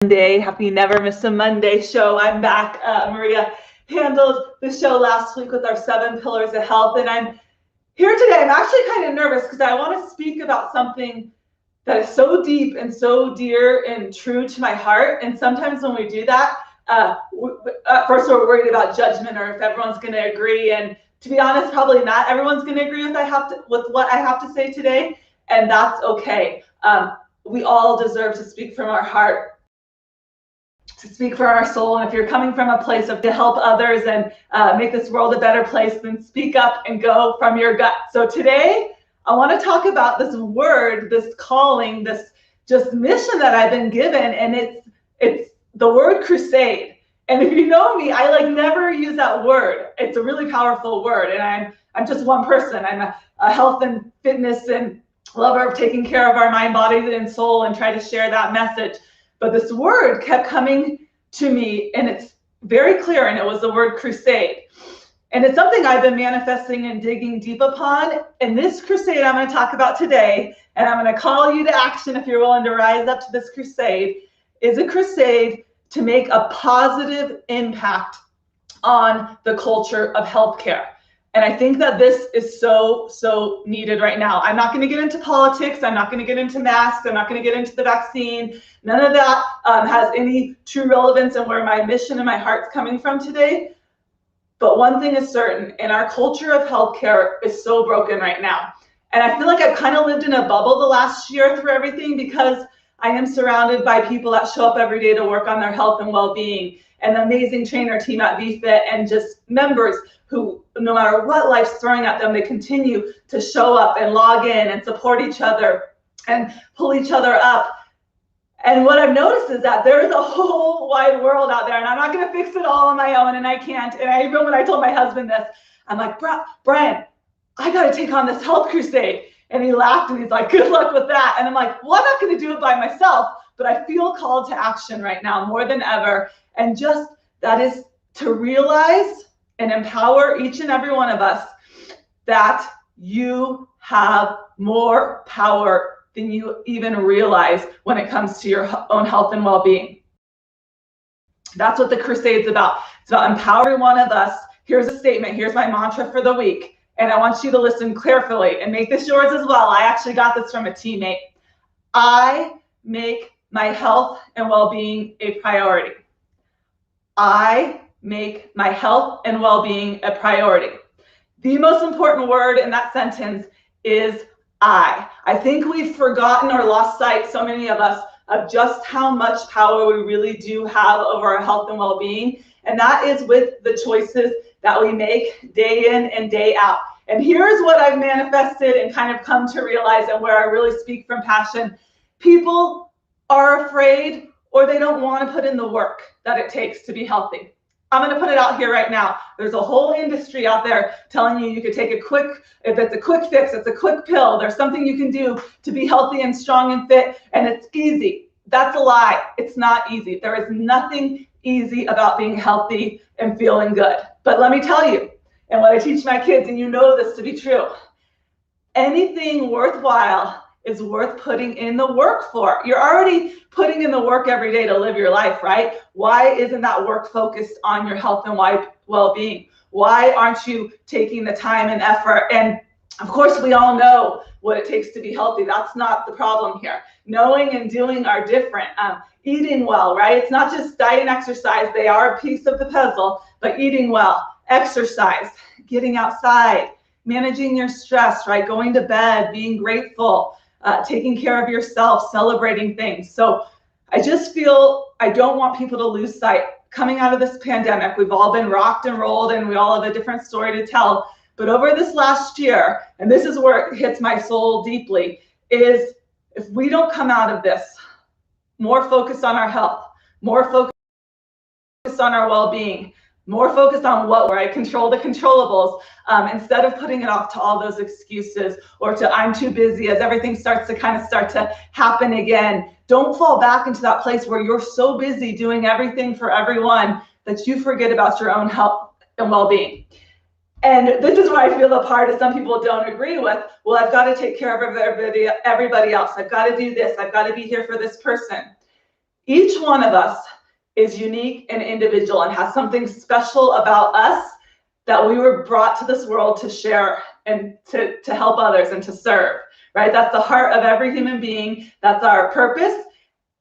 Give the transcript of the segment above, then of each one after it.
Monday. Happy Never Miss a Monday show. I'm back. Maria handled the show last week with our 7 pillars of health, and I'm here today. I'm actually kind of nervous because I want to speak about something that is so deep and so dear and true to my heart. And sometimes when we do that, at first we're worried about judgment or if everyone's going to agree. And to be honest, probably not everyone's going to agree with what I have to say today, and that's okay. We all deserve to speak from our heart, to speak for our soul. And if you're coming from a place of to help others and make this world a better place, then speak up and go from your gut. So today I want to talk about this word, this calling, this just mission that I've been given, and it's the word crusade. And if you know me, I never use that word. It's a really powerful word, and I'm just one person. I'm a health and fitness and lover of taking care of our mind, body, and soul, and try to share that message. But this word kept coming to me, and it's very clear, and it was the word crusade. And it's something I've been manifesting and digging deep upon. And this crusade I'm going to talk about today, and I'm going to call you to action if you're willing to rise up to this crusade, is a crusade to make a positive impact on the culture of healthcare. And I think that this is so needed right now. I'm not going to get into politics. I'm not going to get into masks. I'm not going to get into the vaccine. None of that has any true relevance in where my mission and my heart's coming from today. But one thing is certain, and our culture of healthcare is so broken right now. And I feel like I've kind of lived in a bubble the last year through everything, because I am surrounded by people that show up every day to work on their health and well-being, and the amazing trainer team at VFit, and just members who, no matter what life's throwing at them, they continue to show up and log in and support each other and pull each other up. And what I've noticed is that there's a whole wide world out there, and I'm not going to fix it all on my own, and I can't. And even when I told my husband this, I'm like, Brian, I got to take on this health crusade. And he laughed, and he's like, good luck with that. And I'm like, well, I'm not going to do it by myself, but I feel called to action right now more than ever. And just that is to realize and empower each and every one of us that you have more power than you even realize when it comes to your own health and well-being. That's what the crusade's about. It's about empowering one of us. Here's a statement. Here's my mantra for the week. And I want you to listen carefully and make this yours as well. I actually got this from a teammate. I make my health and well-being a priority. I make my health and well-being a priority. The most important word in that sentence is I. I think we've forgotten or lost sight, so many of us, of just how much power we really do have over our health and well-being. And that is with the choices that we make day in and day out. And here's what I've manifested and kind of come to realize, and where I really speak from passion. People are afraid, or they don't want to put in the work that it takes to be healthy. I'm going to put it out here right now. There's a whole industry out there telling you could take if it's a quick fix, it's a quick pill. There's something you can do to be healthy and strong and fit, and it's easy. That's a lie. It's not easy. There is nothing easy about being healthy and feeling good. But let me tell you, and what I teach my kids, and you know this to be true, anything worthwhile is worth putting in the work for. You're already putting in the work every day to live your life, right? Why isn't that work focused on your health and well-being? Why aren't you taking the time and effort? And of course, we all know what it takes to be healthy. That's not the problem here. Knowing and doing are different. Eating well, right? It's not just diet and exercise. They are a piece of the puzzle, but eating well, exercise, getting outside, managing your stress, right? Going to bed, being grateful, taking care of yourself, celebrating things. So I just feel I don't want people to lose sight. Coming out of this pandemic, we've all been rocked and rolled, and we all have a different story to tell. But over this last year, and this is where it hits my soul deeply, is if we don't come out of this more focused on our health, more focused on our well-being, more focused on where I control the controllables, instead of putting it off to all those excuses or to I'm too busy, as everything starts to happen again. Don't fall back into that place where you're so busy doing everything for everyone that you forget about your own health and well-being. And this is where I feel the part that some people don't agree with. Well, I've got to take care of everybody else. I've got to do this. I've got to be here for this person. Each one of us is unique and individual and has something special about us that we were brought to this world to share and to help others and to serve, right? That's the heart of every human being. That's our purpose.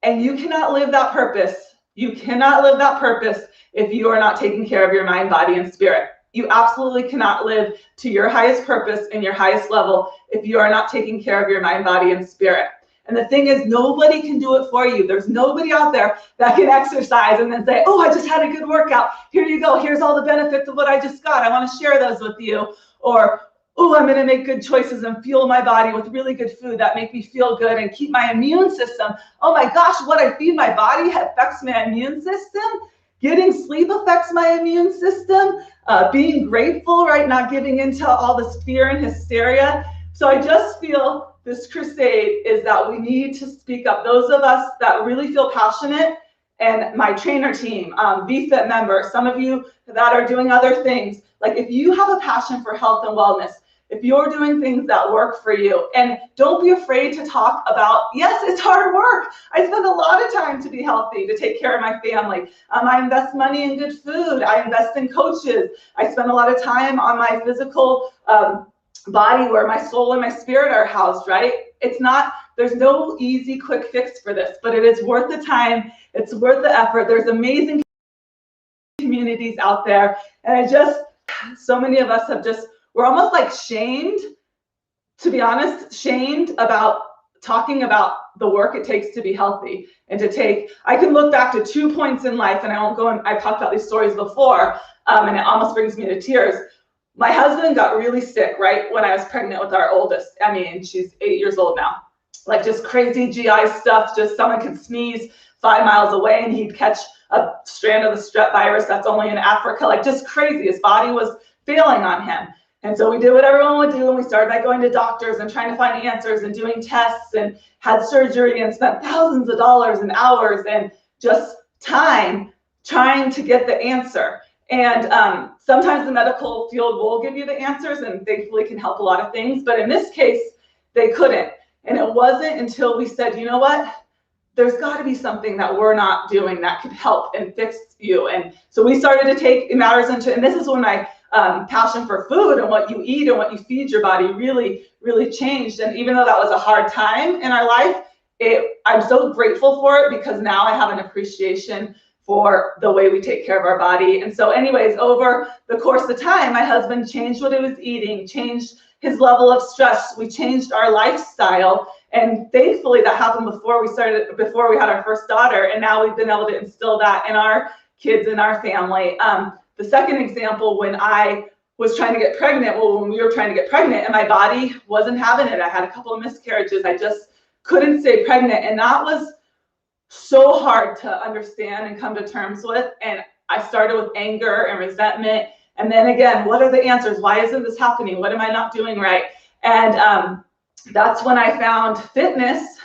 And you cannot live that purpose. You cannot live that purpose if you are not taking care of your mind, body, and spirit. You absolutely cannot live to your highest purpose and your highest level if you are not taking care of your mind, body, and spirit. And the thing is, nobody can do it for you. There's nobody out there that can exercise and then say, oh, I just had a good workout. Here you go. Here's all the benefits of what I just got. I want to share those with you. Or, oh, I'm going to make good choices and fuel my body with really good food that make me feel good and keep my immune system. Oh my gosh, what I feed my body affects my immune system. Getting sleep affects my immune system. Being grateful, right? Not giving into all this fear and hysteria. So I just feel this crusade is that we need to speak up. Those of us that really feel passionate, and my trainer team, VFit members, some of you that are doing other things, like if you have a passion for health and wellness, if you're doing things that work for you, and don't be afraid to talk about, yes, it's hard work. I spend a lot of time to be healthy, to take care of my family. I invest money in good food. I invest in coaches. I spend a lot of time on my physical body where my soul and my spirit are housed, right? It's not, there's no easy, quick fix for this, but it is worth the time. It's worth the effort. There's amazing communities out there. And so many of us have we're almost like shamed, to be honest, shamed about talking about the work it takes to be healthy and I can look back to 2 points in life, and I won't go, and I've talked about these stories before, and it almost brings me to tears. My husband got really sick right when I was pregnant with our oldest, Emmy, and she's 8 years old now. Like just crazy GI stuff, just someone could sneeze 5 miles away and he'd catch a strand of the strep virus that's only in Africa, like just crazy. His body was failing on him. And so we did what everyone would do, and we started by going to doctors and trying to find answers and doing tests and had surgery and spent thousands of dollars and hours and just time trying to get the answer. And sometimes the medical field will give you the answers and thankfully can help a lot of things. But in this case, they couldn't. And it wasn't until we said, you know what? There's got to be something that we're not doing that could help and fix you. And so we started to take matters into, and this is when my passion for food and what you eat and what you feed your body really, really changed. And even though that was a hard time in our life, I'm so grateful for it because now I have an appreciation for the way we take care of our body. And so anyways, over the course of time, my husband changed what he was eating, changed his level of stress. We changed our lifestyle. And thankfully that happened before we had our first daughter. And now we've been able to instill that in our kids and our family. The second example, when I was trying to get pregnant, when we were trying to get pregnant and my body wasn't having it, I had a couple of miscarriages. I just couldn't stay pregnant. And that was so hard to understand and come to terms with. And I started with anger and resentment. And then again, what are the answers? Why isn't this happening? What am I not doing right? And that's when I found fitness,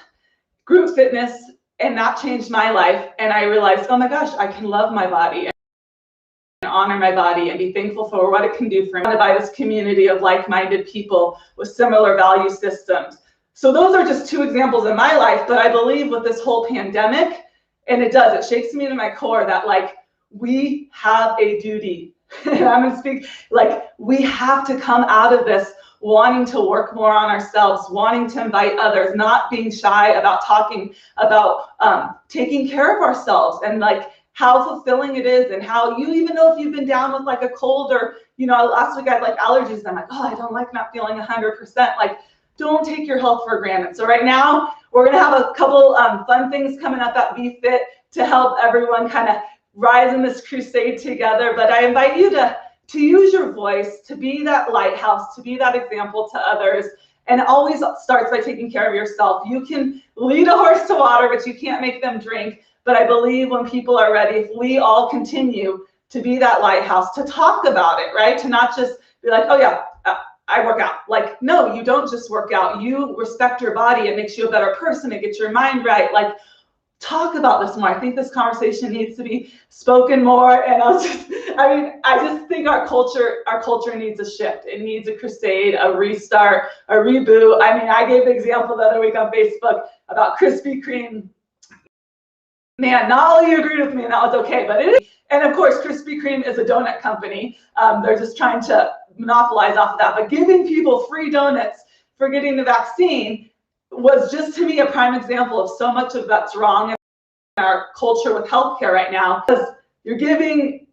group fitness, and that changed my life. And I realized, oh my gosh, I can love my body and honor my body and be thankful for what it can do for me by this community of like-minded people with similar value systems. So those are just 2 examples in my life, but I believe with this whole pandemic, and it shakes me to my core that like we have a duty. And I'm gonna speak, like we have to come out of this wanting to work more on ourselves, wanting to invite others, not being shy about talking about taking care of ourselves and like how fulfilling it is, and how you even know if you've been down with like a cold or, you know, last week I had like allergies and I'm like, oh, I don't like not feeling 100%. Like, don't take your health for granted. So right now we're gonna have a couple fun things coming up at BFit to help everyone kind of rise in this crusade together. But I invite you to use your voice, to be that lighthouse, to be that example to others. And it always starts by taking care of yourself. You can lead a horse to water, but you can't make them drink. But I believe when people are ready, if we all continue to be that lighthouse, to talk about it, right? To not just be like, oh yeah, I work out. Like, no, you don't just work out. You respect your body. It makes you a better person. It gets your mind right. Like, talk about this more. I think this conversation needs to be spoken more. And I just think our culture needs a shift. It needs a crusade, a restart, a reboot. I mean, I gave the example the other week on Facebook about Krispy Kreme man, not all of you agreed with me, and that was okay, but it is. And of course, Krispy Kreme is a donut company. They're just trying to monopolize off of that. But giving people free donuts for getting the vaccine was just, to me, a prime example of so much of that's wrong in our culture with healthcare right now. Because you're giving,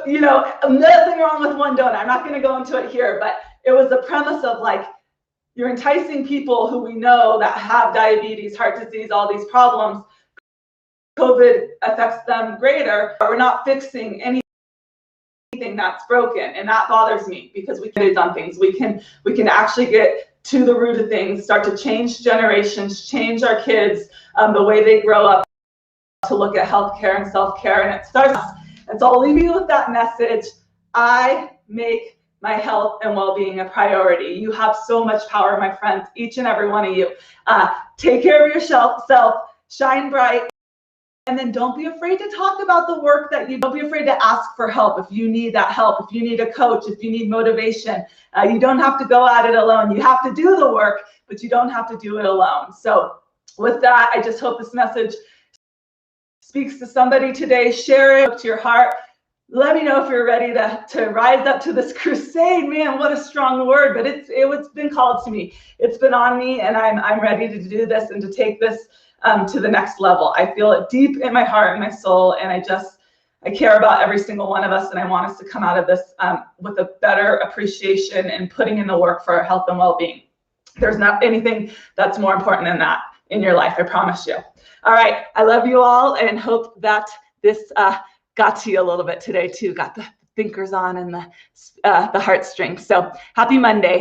you know, nothing wrong with one donut. I'm not going to go into it here, but it was the premise of like, you're enticing people who we know that have diabetes, heart disease, all these problems. COVID affects them greater. We're not fixing anything that's broken, and that bothers me because we can do on things. We can actually get to the root of things, start to change generations, change our kids, the way they grow up, to look at healthcare and self-care, and it starts. And so I'll leave you with that message. I make my health and well-being a priority. You have so much power, my friends, each and every one of you. Take care of yourself, shine bright. And then don't be afraid to talk about the work that don't be afraid to ask for help if you need that help, if you need a coach, if you need motivation. You don't have to go at it alone. You have to do the work, but you don't have to do it alone. So with that, I just hope this message speaks to somebody today. Share it to your heart. Let me know if you're ready to rise up to this crusade. Man, what a strong word, but it's been called to me. It's been on me, and I'm ready to do this and to take this to the next level. I feel it deep in my heart and my soul, and I care about every single one of us, and I want us to come out of this with a better appreciation and putting in the work for our health and well-being. There's not anything that's more important than that in your life, I promise you. All right, I love you all, and hope that this got to you a little bit today too. Got the thinkers on and the heartstrings. So happy Monday.